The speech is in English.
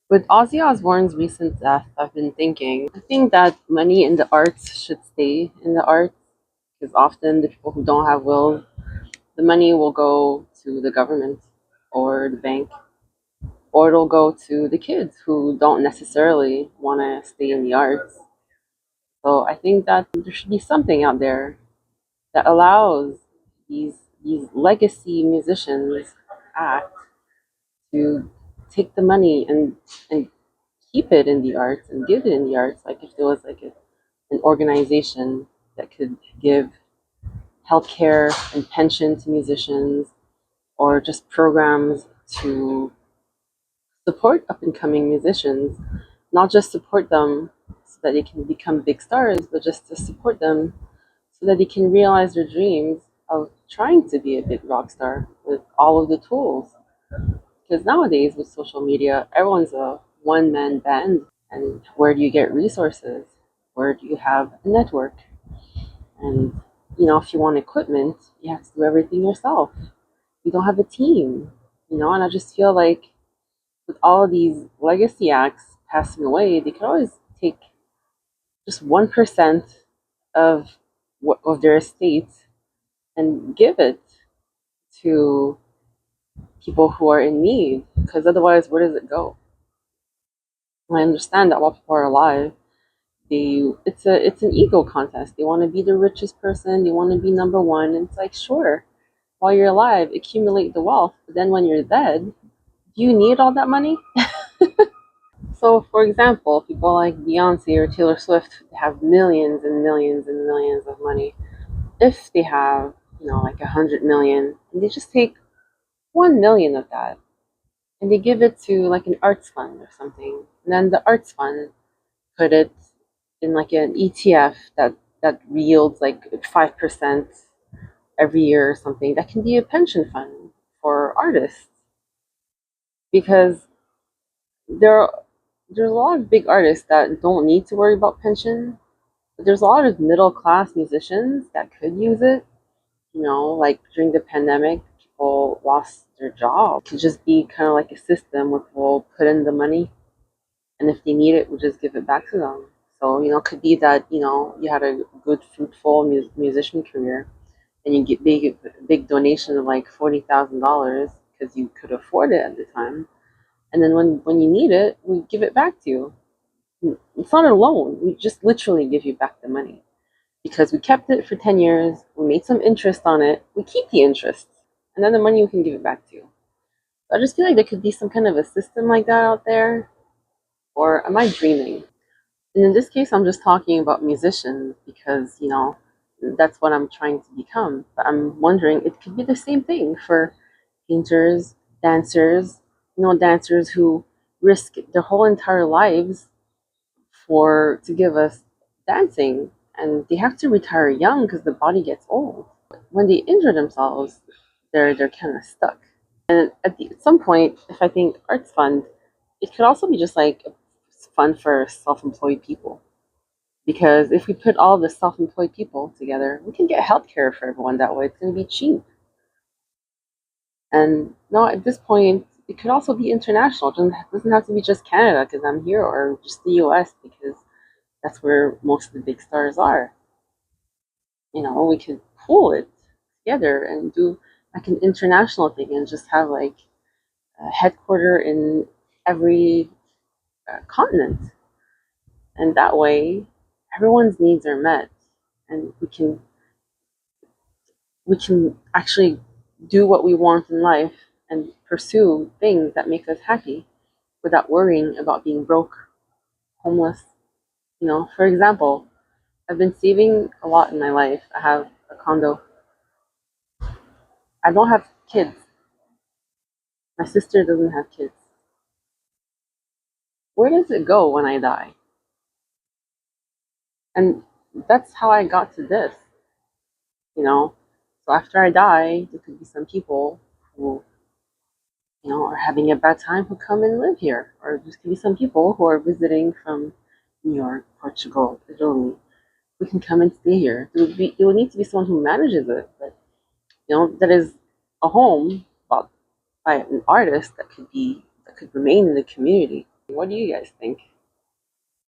With Ozzy Osbourne's recent death, I've been thinking, I think that money in the arts should stay in the arts because often the people who don't have wills, the money will go to the government or the bank, or it'll go to the kids who don't necessarily want to stay in the arts. So I think that there should be something out there that allows these these legacy musicians act to take the money and keep it in the arts and give it in the arts. Like if there was like an organization that could give healthcare and pension to musicians, or just programs to support up and coming musicians, not just support them so that they can become big stars, but just to support them so that they can realize their dreams of trying to be a big rock star with all of the tools. Because nowadays with social media, everyone's a one man band. And where do you get resources? Where do you have a network? And if you want equipment, you have to do everything yourself. You don't have a team, and I just feel like with all of these legacy acts passing away, they could always take just 1% of of their estate and give it to people who are in need, because otherwise, where does it go? I understand that while people are alive, it's an ego contest. They want to be the richest person, they want to be number one, and it's like, sure, while you're alive, accumulate the wealth, but then when you're dead, do you need all that money? So for example, people like Beyonce or Taylor Swift have millions and millions and millions of money. If they have, like 100 million, and they just take 1 million of that and they give it to like an arts fund or something, and then the arts fund put it in like an ETF that yields like 5% every year or something. That can be a pension fund for artists, because there there's a lot of big artists that don't need to worry about pension. But there's a lot of middle class musicians that could use it. Like during the pandemic, people lost their job. It could just be kind of like a system where people put in the money, and if they need it, we'll just give it back to them. So, it could be that, you had a good, fruitful musician career, and you get big donation of like $40,000 because you could afford it at the time. And then when you need it, we give it back to you. It's not a loan. We just literally give you back the money because we kept it for 10 years. We made some interest on it. We keep the interest, and then the money we can give it back to you. So I just feel like there could be some kind of a system like that out there, or am I dreaming? And in this case, I'm just talking about musicians because, that's what I'm trying to become. But I'm wondering, it could be the same thing for painters, dancers, dancers who risk their whole entire lives for to give us dancing, and they have to retire young because the body gets old. When they injure themselves, they're kind of stuck. And at some point, if I think arts fund, it could also be just like a fund for self-employed people. Because if we put all the self-employed people together, we can get healthcare for everyone that way. It's going to be cheap. And no, at this point, it could also be international. It doesn't have to be just Canada because I'm here, or just the US because that's where most of the big stars are. We could pool it together and do like an international thing and just have like a headquarter in every continent. And that way, everyone's needs are met, and we can actually do what we want in life and pursue things that make us happy without worrying about being broke, homeless. For example, I've been saving a lot in my life. I have a condo. I don't have kids. My sister doesn't have kids. Where does it go when I die? And that's how I got to this, you know. So after I die, there could be some people who, are having a bad time who come and live here. Or there could be some people who are visiting from New York, Portugal, Italy, who can come and stay here. There would need to be someone who manages it, but that is a home bought by an artist that could remain in the community. What do you guys think?